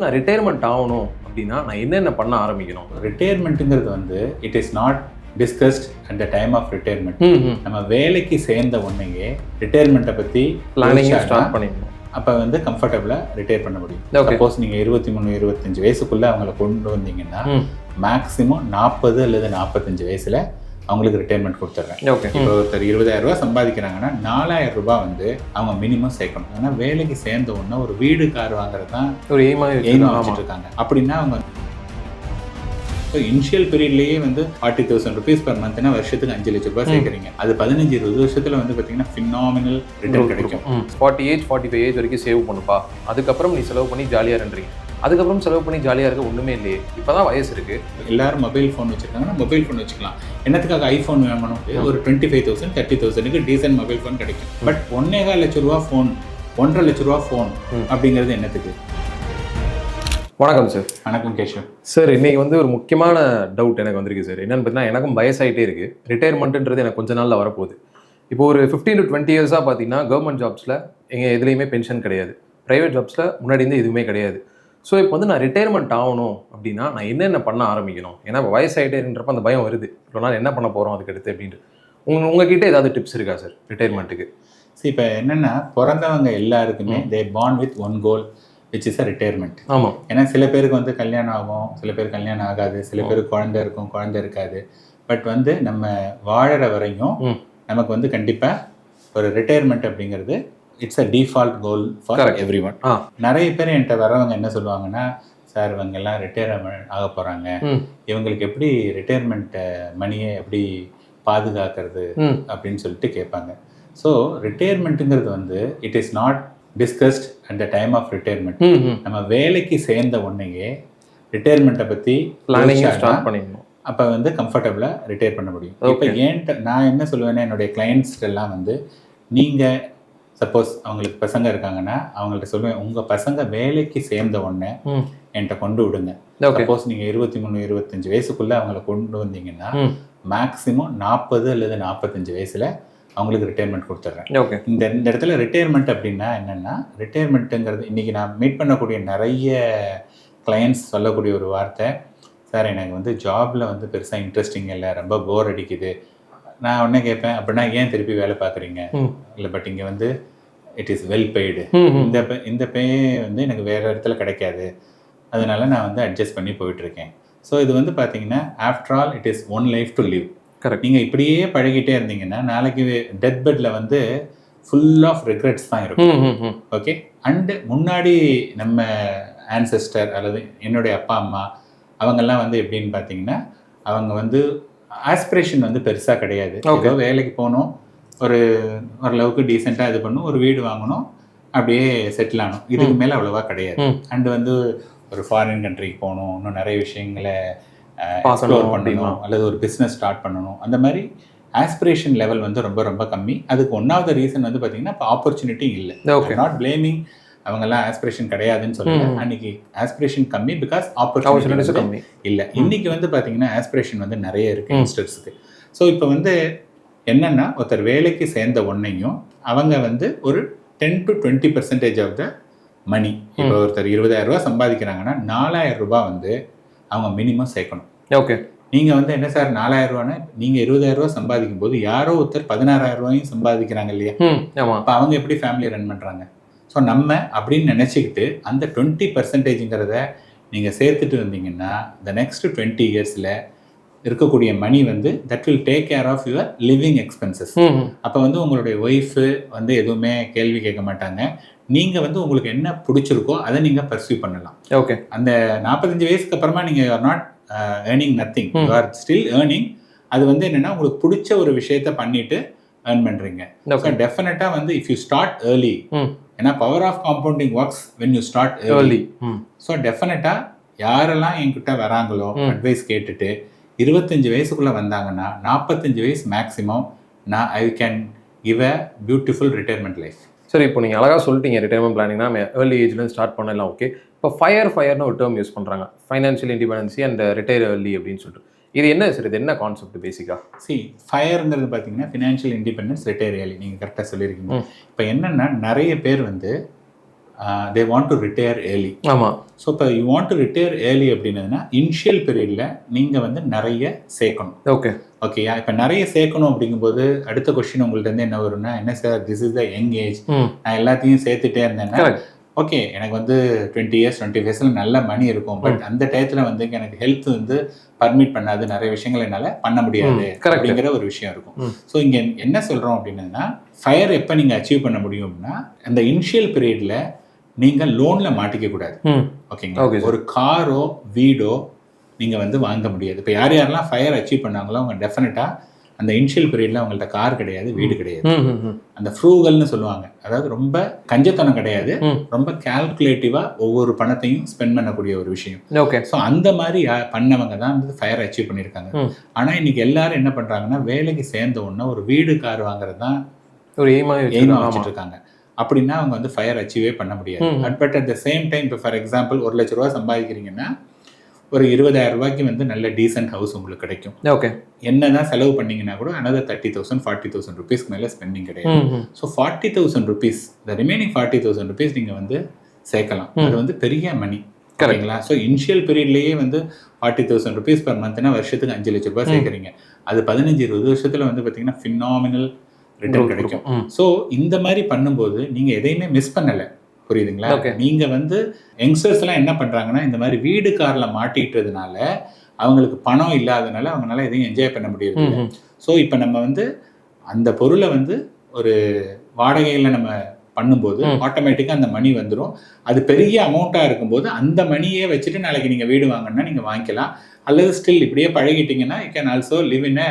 நான் ரிட்டையர்மெண்ட் ஆகணும் அப்படின்னா நான் என்னென்ன பண்ண ஆரம்பிக்கணும்? ரிட்டையர்மெண்ட்டுங்கிறது வந்து it is not discussed at the time of retirement. நம்ம வேலைக்கு சேர்ந்த உடனேயே ரிட்டையர்மெண்ட்டை பற்றி பிளானிங் ஸ்டார்ட் பண்ணிடணும். அப்போ வந்து கம்ஃபர்டபுளாக ரிட்டையர் பண்ண முடியும். சப்போஸ் நீங்கள் 23-25 வயசுக்குள்ளே அவங்கள கொண்டு வந்தீங்கன்னா மேக்ஸிமம் 40 அல்லது 45 வயசில் அவங்களுக்கு ரிட்டையர்மெண்ட் கொடுத்துட்றேன். இப்போ ஒருத்தர் 20,000 ரூபா சம்பாதிக்கிறாங்கன்னா 4,000 ரூபாய் வந்து அவங்க மினிமம் சேர்க்கணும். ஏன்னா வேலைக்கு சேர்ந்த உடனே ஒரு வீடு கார் வாங்குறது தான் ஒரு எய்மா வச்சுட்டு இருக்காங்க. அப்படின்னா அவங்க இனிஷியல் பீரியட்லேயே வந்து 40,000 rupees per monthனா வருஷத்துக்கு 5 லட்சம் ரூபாய் சேர்க்குறீங்க. அது 15-20 வருஷத்துல வந்து பார்த்தீங்கன்னா ஃபினாமினல் ரிட்டர்ன் கிடைக்கும். 40 ஏஜ் 45 ஏஜ் வரைக்கும் சேவ் பண்ணுப்பா, அதுக்கப்புறம் நீ செலவு பண்ணி ஜாலியாக இருன்றீங்க. அதுக்கப்புறம் செலவு பண்ணி ஜாலியாக இருக்க ஒன்றுமே இல்லையே. இப்போ தான் வயசு இருக்குது, எல்லாரும் மொபைல் ஃபோன் வச்சுருக்காங்கன்னா மொபைல் ஃபோன் வச்சுக்கலாம். என்னத்துக்காக ஐஃபோன் வேணும்? ஒரு 25,000 30,000க்கு டீசென்ட் மொபைல் ஃபோன் கிடைக்கும். பட் 1.25 லட்ச ரூபா ஃபோன், 1.5 லட்ச ரூபா ஃபோன் அப்படிங்கிறது என்னத்துக்கு? வணக்கம் சார். வணக்கம் கேஷவ் சார். இன்றைக்கி வந்து ஒரு முக்கியமான டவுட் எனக்கு வந்திருக்கு சார். என்னென்னு பார்த்தீங்கன்னா, எனக்கும் வயசாகிட்டே இருக்குது. ரிட்டையர்மெண்ட்டுன்றது எனக்கு கொஞ்ச நாளில் வரப்போகுது. இப்போ ஒரு 15 to 20 இயர்ஸாக பார்த்தீங்கன்னா கவர்மெண்ட் ஜாப்ஸில் எங்கள் எதுலேயுமே பென்ஷன் கிடையாது, ப்ரைவேட் ஜாப்ஸில் முன்னாடி இருந்து எதுவுமே கிடையாது. ஸோ இப்போ வந்து நான் ரிட்டையர்மெண்ட் ஆகணும் அப்படின்னா நான் என்னென்ன பண்ண ஆரம்பிக்கணும்? ஏன்னா வயசாகிட்டேன்றப்ப அந்த பயம் வருது, இவ்வளோ நாள் என்ன பண்ண போகிறோம் அதுக்கு அடுத்து அப்படின்ட்டு. உங்ககிட்ட ஏதாவது டிப்ஸ் இருக்கா சார் ரிட்டையர்மெண்ட்டுக்கு? சரி, இப்போ என்னென்னா பிறந்தவங்க எல்லாருக்குமே they born with one goal which is a retirement. ஆமாம். ஏன்னா சில பேருக்கு வந்து கல்யாணம் ஆகும், சில பேர் கல்யாணம் ஆகாது, சில பேருக்கு குழந்தை இருக்கும், குழந்தை இருக்காது. பட் வந்து நம்ம வாழற வரையும் நமக்கு வந்து கண்டிப்பாக ஒரு ரிட்டையர்மெண்ட் அப்படிங்கிறது it's a default goal for every one. நிறைய பேர் என்கிட்ட வர்றவங்க என்ன சொல்லுவாங்கன்னா, சார் இவங்கெல்லாம் ரிட்டையர்மெண்ட் ஆக போகிறாங்க, இவங்களுக்கு எப்படி ரிட்டையர்மெண்ட் மணியை எப்படி பாதுகாக்கிறது அப்படின்னு சொல்லிட்டு கேட்பாங்க. ஸோ ரிட்டையர்மெண்ட்டுங்கிறது வந்து it is not discussed at the time of retirement. நம்ம வேலைக்கு சேர்ந்த உடனேயே ரிட்டையர்மெண்ட்டை பற்றி பிளானிங் ஸ்டார்ட் பண்ணிடணும். அப்போ வந்து கம்ஃபர்டபுளாக ரிட்டையர் பண்ண முடியும். இப்போ நான் என்ன சொல்லுவேன்னா, என்னுடைய கிளைண்ட்ஸ்டெல்லாம் வந்து நீங்கள் சப்போஸ் அவங்களுக்கு பசங்க இருக்காங்கன்னா அவங்கள்ட்ட சொல்லுவேன், உங்கள் பசங்க வேலைக்கு சேர்ந்த உடனே என்கிட்ட கொண்டு விடுங்க. சப்போஸ் நீங்கள் 23-25 வயசுக்குள்ளே அவங்கள கொண்டு வந்தீங்கன்னா மேக்ஸிமம் 40 அல்லது 45 வயசில் அவங்களுக்கு ரிட்டையர்மெண்ட் கொடுத்துட்றேன். இந்த இடத்துல ரிட்டையர்மெண்ட் அப்படின்னா என்னென்னா, ரிட்டையர்மெண்ட்டுங்கிறது இன்றைக்கி நான் மீட் பண்ணக்கூடிய நிறைய கிளையண்ட்ஸ் சொல்லக்கூடிய ஒரு வார்த்தை, சார் எனக்கு வந்து ஜாபில் வந்து பெருசாக இன்ட்ரெஸ்டிங் இல்லை, ரொம்ப போர் அடிக்குது. நான் உடனே கேட்பேன், அப்படின்னா ஏன் திருப்பி வேலை பார்க்குறீங்க? இல்லை, பட் இங்கே வந்து இட் இஸ் வெல் பெய்டு, இந்த பே வந்து எனக்கு வேறு இடத்துல கிடைக்காது, அதனால நான் வந்து அட்ஜஸ்ட் பண்ணி போயிட்டுருக்கேன். ஸோ இது வந்து பார்த்தீங்கன்னா after all it is one life to live. Correct. நீங்கள் இப்படியே பழகிட்டே இருந்தீங்கன்னா நாளைக்கு டெத் பெட்டில் வந்து ஃபுல் ஆஃப் ரிக்ரெட்ஸ் தான் இருக்கும். ஓகே. அண்டு முன்னாடி நம்ம ஆன்செஸ்டர் அல்லது என்னுடைய அப்பா அம்மா அவங்கெல்லாம் வந்து எப்படின்னு பார்த்தீங்கன்னா, அவங்க வந்து ஆஸ்பிரேஷன் வந்து பெருசாக கிடையாது. ஏதோ வேலைக்கு போகணும், ஓரளவுக்கு டீசெண்டாக இது பண்ணணும், ஒரு வீடு வாங்கணும், அப்படியே செட்டில் ஆகணும், இதுக்கு மேலே அவ்வளோவா கிடையாது. அண்டு வந்து ஒரு ஃபாரின் கண்ட்ரிக்கு போகணும், இன்னும் நிறைய விஷயங்களை எக்ஸ்ப்ளோர் பண்ணணும், அல்லது ஒரு பிஸ்னஸ் ஸ்டார்ட் பண்ணணும். அந்த மாதிரி ஆஸ்பிரேஷன் லெவல் வந்து ரொம்ப ரொம்ப கம்மி. அதுக்கு ஒன்னாவது ரீசன் வந்து பார்த்தீங்கன்னா இப்போ ஆப்பர்ச்சுனிட்டி இல்லை. நாட் பிளேமிங் அவங்கெல்லாம் ஆஸ்பிரேஷன் கிடையாதுன்னு சொல்லுங்க. அன்னைக்கு ஆஸ்பிரேஷன் கம்மி பிகாஸ் ஆப்பர்ச்சுனிட்டி கம்மி இல்லை. இன்னைக்கு வந்து பார்த்தீங்கன்னா ஆஸ்பிரேஷன் வந்து நிறைய இருக்கு யங்ஸ்டர்ஸுக்கு. ஸோ இப்போ வந்து என்னன்னா, ஒருத்தர் வேலைக்கு சேர்ந்த உடனேயும் அவங்க வந்து ஒரு 10 to 20% ஆஃப் த மணி, இப்போ ஒருத்தர் 20,000 ரூபா சம்பாதிக்கிறாங்கன்னா 4,000 ரூபாய் வந்து அவங்க மினிமம் சேர்க்கணும். ஓகே. நீங்கள் வந்து என்ன சார் 4,000 ரூபானா, நீங்கள் 20,000 ரூபா சம்பாதிக்கும் போது யாரோ ஒருத்தர் 16,000 ரூபாயும் சம்பாதிக்கிறாங்க இல்லையா? அப்போ அவங்க எப்படி ஃபேமிலி ரன் பண்ணுறாங்க? ஸோ நம்ம அப்படின்னு நினச்சிக்கிட்டு அந்த 20%ங்கிறத நீங்கள் சேர்த்துட்டு வந்தீங்கன்னா the next 20 இயர்ஸில் இருக்கக்கூடிய மணி வந்து that will take care of your living expenses. அப்போ வந்து உங்களுடைய ஒய்ஃபு வந்து எதுவுமே கேள்வி கேட்க மாட்டாங்க. நீங்கள் வந்து உங்களுக்கு என்ன பிடிச்சிருக்கோ அதை நீங்கள் பர்சியூ பண்ணலாம். ஓகே. அந்த 45 வயசுக்கு அப்புறமா நீங்கள் are not earning nothing, you are still earning. அது வந்து என்னென்னா, உங்களுக்கு பிடிச்ச ஒரு விஷயத்த பண்ணிட்டு ஏர்ன் பண்ணுறீங்க. ஸோ டெஃபினட்டாக வந்து இஃப் யூ ஸ்டார்ட் ஏர்லி, ஏன்னா power of compounding works when you start early. So டெஃபினட்டாக யாரெல்லாம் என்கிட்ட வராங்களோ அட்வைஸ் கேட்டுட்டு 25 வயசுக்குள்ளே வந்தாங்கன்னா 45 வயசு மேக்ஸிமம் நான் I can give a beautiful retirement life. சரி, இப்போ நீங்கள் அழகாக சொல்லிட்டீங்க ரிட்டையர்மெண்ட் பிளானிங்னா நம்ம ஏர்லி ஏஜ்லேருந்து ஸ்டார்ட் பண்ணலாம். ஓகே. இப்போ ஃபயர்னு ஒரு டேர்ம் யூஸ் பண்ணுறாங்க, financial independency and retire early அப்படின்னு சொல்லிட்டு. இது என்ன சார், இது என்ன கான்செப்ட் பேசிக்காக? ஃபயர்ங்கிறது பார்த்தீங்கன்னா ஃபினான்ஷியல் இண்டிபெண்டன்ஸ், ரிட்டையர் ஏர்லி, நீங்கள் கரெக்டாக சொல்லியிருக்கீங்க. இப்போ என்னென்னா, நிறைய பேர் வந்து they want to retire early. ஆமாம். ஸோ இப்போ you want to retire early அப்படின்னதுன்னா இனிஷியல் பீரியடில் நீங்கள் வந்து நிறைய சேர்க்கணும். ஓகே ஓகேயா? இப்போ நிறைய சேர்க்கணும் அப்படிங்கும்போது அடுத்த கொஸ்டின் உங்கள்ட்ட இருந்து என்ன வரும்னா, என்ன sir this is the young age, நான் எல்லாத்தையும் சேர்த்துட்டே இருந்தேன்னா ஓகே எனக்கு வந்து 20 years 25 yearsல நல்ல மணி இருக்கும், பட் அந்த டயத்தில் வந்து எனக்கு ஹெல்த் வந்து பர்மிட் பண்ணாது, நிறைய விஷயங்கள் என்னால் பண்ண முடியாது அப்படிங்கிற ஒரு விஷயம் இருக்கும். ஸோ இங்கே என்ன சொல்கிறோம் அப்படின்னா, ஃபயர் எப்போ நீங்கள் அச்சீவ் பண்ண முடியும்னா அந்த இனிஷியல் பீரியடில் நீங்கள் லோனில் மாட்டிக்க கூடாது. ஓகேங்களா? ஒரு காரோ வீடோ நீங்கள் வந்து வாங்க முடியாது. இப்போ யாரெல்லாம் ஃபயர் அச்சீவ் பண்ணாங்களோ அவங்க டெஃபினட்டாக அந்த இனிஷியல் பீரியடில் அவங்கள்ட்ட கார் கிடையாது, வீடு கிடையாது. அந்த ஃப்ரூகல்னு சொல்லுவாங்க, அதாவது ரொம்ப கஞ்சத்தனம் கிடையாது, ரொம்ப கால்குலேட்டிவாக ஒவ்வொரு பணத்தையும் ஸ்பெண்ட் பண்ணக்கூடிய ஒரு விஷயம். ஓகே. ஸோ அந்த மாதிரி பண்ணவங்க தான் வந்து ஃபயர் அச்சீவ் பண்ணியிருக்காங்க. ஆனால் இன்னைக்கு எல்லாரும் என்ன பண்ணுறாங்கன்னா, வேலைக்கு சேர்ந்த உடனே ஒரு வீடு கார் வாங்குறது தான் ஒரு எய்மாக வச்சுட்டு இருக்காங்க. அப்படின்னா அவங்க வந்து ஃபயர் அச்சீவே பண்ண முடியாது. But at the same time இப்போ ஃபார் எக்ஸாம்பிள் 1 லட்ச ரூபா சம்பாதிக்கிறீங்கன்னா ஒரு 20,000 ரூபாய்க்கு வந்து நல்ல டீசென்ட் ஹவுஸ் உங்களுக்கு கிடைக்கும். ஓகே. என்னதான் செலவு பண்ணீங்கன்னா கூட another 30,000 40,000 ருபீஸ்க்கு மேலே ஸ்பெண்டிங் கிடையாது. So 40,000 rupees, the remaining 40,000 rupees நீங்கள் வந்து சேர்க்கலாம். அது வந்து பெரிய மணி. ஓகேங்களா? ஸோ இனிஷியல் பீரியட்லேயே வந்து 40,000 ருபீஸ் பர் மந்த்னா வருஷத்துக்கு 5 லட்ச ரூபாய் சேர்க்குறீங்க. அது 15-20 வருஷத்தில் வந்து பார்த்தீங்கன்னா ஃபினாமினல் ரிட்டர்ன் கிடைக்கும். ஸோ இந்த மாதிரி பண்ணும்போது நீங்கள் எதையுமே மிஸ் பண்ணலை. புரியுதுங்களா? நீங்க வந்து யங்ஸ்டர்ஸ் எல்லாம் என்ன பண்றாங்கன்னா, இந்த மாதிரி வீடு கார்ல மாட்டிட்டதுனால அவங்களுக்கு பணம் இல்லாதனால அவங்களால எதையும் என்ஜாய் பண்ண முடியாது. ஸோ இப்போ நம்ம வந்து அந்த பொருளை வந்து ஒரு வாடகையில் நம்ம பண்ணும்போது ஆட்டோமேட்டிக்காக அந்த மணி வந்துடும். அது பெரிய அமௌண்ட்டாக இருக்கும்போது அந்த மணியே வச்சுட்டு நாளைக்கு நீங்கள் வீடு வாங்கினா நீங்கள் வாங்கிக்கலாம். அல்லது ஸ்டில் இப்படியே பழகிட்டீங்கன்னா you can also live in a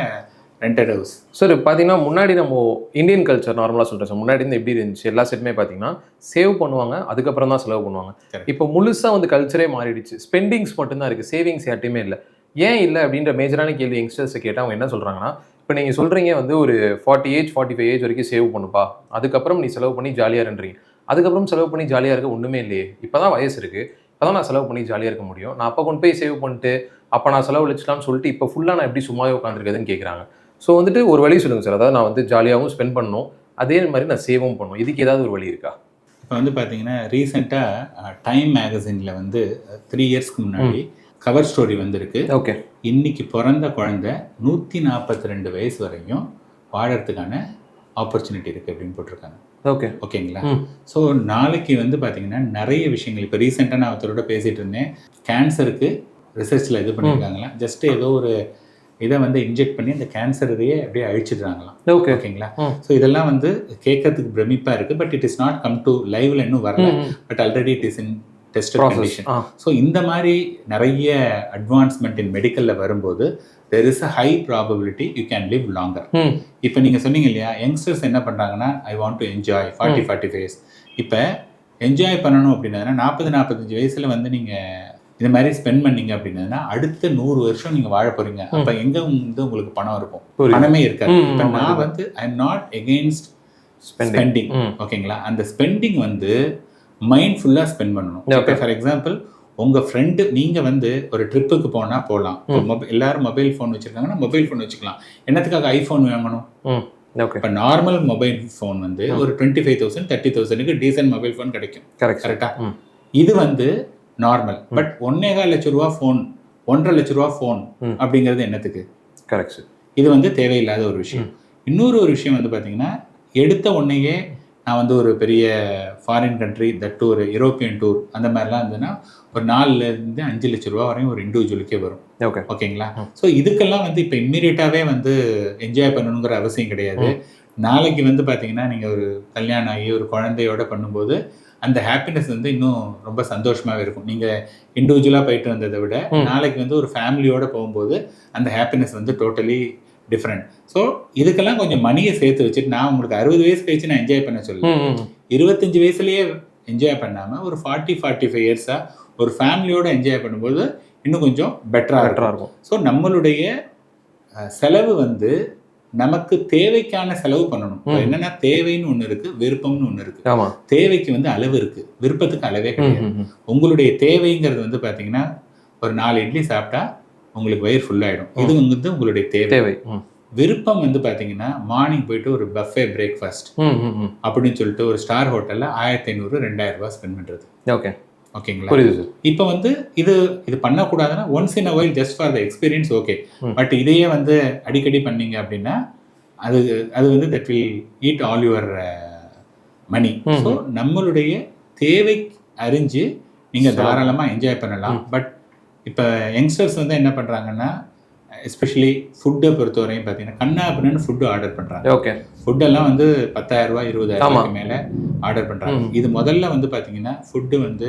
rented house. Sir பார்த்தீங்கன்னா முன்னாடி நம்ம இந்தியன் கல்ச்சர் நார்மலாக சொல்கிறேன் சார், முன்னாடி இருந்து எப்படி இருந்துச்சு, எல்லா செட்டுமே பார்த்தீங்கன்னா சேவ் பண்ணுவாங்க, அதுக்கப்புறம் தான் செலவு பண்ணுவாங்க. இப்போ முழுசாக வந்து கல்ச்சரே மாறிடுச்சு, ஸ்பெண்டிங்ஸ் மட்டும்தான் இருக்குது, சேவிங்ஸ் யார்ட்டையுமே இல்லை. ஏன் இல்லை அப்படின்ற மேஜரான கேள்வி யங்ஸ்டர்ஸை கேட்டால் அவங்க என்ன சொல்கிறாங்கன்னா, இப்போ நீங்கள் சொல்கிறீங்க வந்து ஒரு 40 ஏஜ் 45 ஏஜ் வரைக்கும் சேவ் பண்ணுப்பா, அதுக்கப்புறம் நீ செலவு பண்ணி ஜாலியாக இருன்றீங்க. அதுக்கப்புறம் செலவு பண்ணி ஜாலியாக இருக்க ஒன்றுமே இல்லையே, இப்போ தான் வயசு இருக்குது, இப்போ தான் நான் செலவு பண்ணி ஜாலியாக இருக்க முடியும், நான் அப்போ கொண்டு போய் சேவ் பண்ணிட்டு அப்போ நான் செலவழிச்சலாம்னு சொல்லிட்டு இப்போ ஃபுல்லாக நான் எப்படி சும்மாவே உட்காந்துருக்குதுன்னு கேட்குறாங்க. ஸோ வந்துட்டு ஒரு வழி சொல்லுங்கள் சார், அதாவது நான் வந்து ஜாலியாகவும் ஸ்பெண்ட் பண்ணணும், அதே மாதிரி நான் சேவும் பண்ணணும், இதுக்கு ஏதாவது ஒரு வழி இருக்கா? இப்போ வந்து பார்த்தீங்கன்னா ரீசெண்டாக டைம் மேகசினில் வந்து 3 இயர்ஸ்க்கு முன்னாடி கவர் ஸ்டோரி வந்திருக்கு. ஓகே. இன்னைக்கு பிறந்த குழந்தை 142 வயசு வரையும் வாழறதுக்கான ஆப்பர்ச்சுனிட்டி இருக்குது அப்படின்னு போட்டிருக்காங்க. ஓகே. ஓகேங்களா? ஸோ நாளைக்கு வந்து பார்த்தீங்கன்னா நிறைய விஷயங்கள், இப்போ ரீசெண்டாக நான் ஒருத்தரோட பேசிகிட்டு இருந்தேன், கேன்சருக்கு ரிசர்ச்சில் இது பண்ணியிருக்காங்களா, ஜஸ்ட் ஏதோ ஒரு இதை வந்து இன்ஜெக்ட் பண்ணி அந்த கேன்சர் இதையே அப்படியே அழிச்சிடுறாங்களாம். ஓகேங்களா? ஸோ இதெல்லாம் வந்து கேட்கறதுக்கு பிரமிப்பாக இருக்குது. But it is not come to லைவ்ல இன்னும் வரல, but already it is in test condition. So இந்த மாதிரி நிறைய அட்வான்ஸ்மெண்ட் இன் மெடிக்கலில் வரும்போது there is a high probability you can live longer. இப்போ நீங்கள் சொன்னீங்க இல்லையா, யங்ஸ்டர்ஸ் என்ன பண்ணுறாங்கன்னா, I want to enjoy 40-45 years. இப்போ என்ஜாய் பண்ணணும் அப்படின்னா 40-45 வயசில் வந்து நீங்கள் இந்த மாதிரி ஸ்பெண்ட் பண்ணீங்க அப்படின்னா அடுத்த 100 வருஷம் நீங்கள் வாழ போகிறீங்க. அப்போ எங்கே வந்து உங்களுக்கு பணம் இருக்கும்? பணமே இருக்காது. இப்போ நான் வந்து I am not against spending. ஓகேங்களா? அந்த ஸ்பெண்டிங் வந்து மைண்ட்ஃபுல்லாக ஸ்பெண்ட் பண்ணணும். இப்போ ஃபார் எக்ஸாம்பிள் உங்கள் ஃப்ரெண்டு, நீங்கள் வந்து ஒரு ட்ரிப்புக்கு போனால் போகலாம். எல்லாரும் மொபைல் ஃபோன் வச்சுருக்காங்கன்னா மொபைல் ஃபோன் வச்சுக்கலாம். என்னத்துக்காக ஐஃபோன் வாங்கணும்? இப்போ நார்மல் மொபைல் ஃபோன் வந்து ஒரு 25,000 30,000க்கு டீசன்ட் மொபைல் ஃபோன் கிடைக்கும். கரெக்டா? இது வந்து நார்மல். பட் 1.25 லட்ச ரூபா ஃபோன், 1.5 லட்ச ரூபா ஃபோன் அப்படிங்கிறது என்னத்துக்கு? கரெக்ட். இது வந்து தேவையில்லாத ஒரு விஷயம். இன்னொரு ஒரு விஷயம் வந்து பார்த்தீங்கன்னா, எடுத்த உடனேயே நான் வந்து ஒரு பெரிய ஃபாரின் கண்ட்ரி, தட் ஒரு யூரோப்பியன் டூர் அந்த மாதிரிலாம் இருந்ததுன்னா ஒரு 4-5 லட்ச ரூபா வரையும் ஒரு இண்டிவிஜுவலுக்கே வரும். ஓகேங்களா? ஸோ இதுக்கெல்லாம் வந்து இப்போ இம்மீடியட்டாகவே வந்து என்ஜாய் பண்ணணுங்கிற அவசியம் கிடையாது. நாளைக்கு வந்து பார்த்தீங்கன்னா நீங்கள் ஒரு கல்யாணம் ஆகி ஒரு குழந்தையோட பண்ணும்போது அந்த ஹாப்பினஸ் வந்து இன்னும் ரொம்ப சந்தோஷமாகவே இருக்கும். நீங்கள் இண்டிவிஜுவலாக போயிட்டு வந்ததை விட நாளைக்கு வந்து ஒரு ஃபேமிலியோடு போகும்போது அந்த ஹாப்பினஸ் வந்து டோட்டலி டிஃப்ரெண்ட். ஸோ இதுக்கெல்லாம் கொஞ்சம் மணியை சேர்த்து வச்சுட்டு, நான் உங்களுக்கு 60 வயசு கழிச்சு நான் என்ஜாய் பண்ண சொல்லுவேன். 25 வயசுலேயே என்ஜாய் பண்ணாமல் ஒரு 40-45 இயர்ஸாக ஒரு ஃபேமிலியோடு என்ஜாய் பண்ணும்போது இன்னும் கொஞ்சம் பெட்டராக இருக்கும். ஸோ நம்மளுடைய செலவு வந்து நமக்கு தேவைக்கான செலவு பண்ணணும். என்னன்னா தேவைன்னு ஒன்று இருக்கு, விருப்பம்னு ஒன்று இருக்கு. தேவைக்கு வந்து அளவு இருக்கு, விருப்பத்துக்கு அளவே கிடையாது. உங்களுடைய தேவைங்கிறது வந்து பார்த்தீங்கன்னா ஒரு 4 இட்லி சாப்பிட்டா உங்களுக்கு வயிறு ஃபுல்லாயிடும். இது வந்து உங்களுடைய தேவை. விருப்பம் வந்து பார்த்தீங்கன்னா மார்னிங் போயிட்டு ஒரு பஃபே பிரேக்ஃபாஸ்ட் அப்படின்னு சொல்லிட்டு ஒரு ஸ்டார் ஹோட்டலில் 1500 2000 ஸ்பெண்ட் பண்ணுறது. ஓகே, ஓகேங்களா? புரியுது சார். இப்போ வந்து இது பண்ணக்கூடாதுன்னா once in a while just for the experience okay. But இதையே வந்து அடிக்கடி பண்ணீங்க அப்படின்னா அது அது வந்து that will eat all your money. So நம்மளுடைய தேவை அறிஞ்சு நீங்கள் தாராளமாக என்ஜாய் பண்ணலாம். பட் இப்போ யங்ஸ்டர்ஸ் வந்து என்ன பண்ணுறாங்கன்னா எஸ்பெஷலி ஃபுட்டை பொறுத்தவரையும் பார்த்தீங்கன்னா கண்ணா அப்படின்னு ஃபுட்டு ஆர்டர் பண்ணுறாங்க. ஓகே, ஃபுட்டெல்லாம் வந்து 10,000 20,000 மேலே ஆர்டர் பண்ணுறாங்க. இது முதல்ல வந்து பார்த்தீங்கன்னா ஃபுட்டு வந்து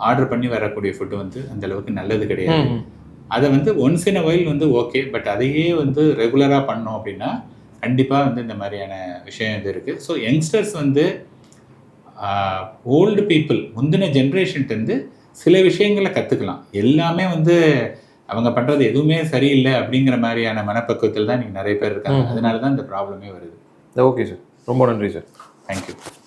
ஆர்டர் பண்ணி வரக்கூடிய ஃபுட்டு வந்து அந்த அளவுக்கு நல்லது கிடையாது. அதை வந்து ஒன்ஸ் இன் அ வைல் வந்து ஓகே, பட் அதையே வந்து ரெகுலராக பண்ணோம் அப்படின்னா கண்டிப்பாக வந்து இந்த மாதிரியான விஷயம் இது இருக்குது. ஸோ யங்ஸ்டர்ஸ் வந்து ஓல்டு பீப்புள் முந்தின ஜென்ரேஷன்ட்டு சில விஷயங்களை கற்றுக்கலாம். எல்லாமே வந்து அவங்க பண்ணுறது எதுவுமே சரியில்லை அப்படிங்கிற மாதிரியான மனப்பக்குவத்தில் தான் நீங்கள் நிறைய பேர் இருக்காங்க. அதனால தான் இந்த ப்ராப்ளமே வருது. ஓகே சார், ரொம்ப நன்றி சார். தேங்க்யூ.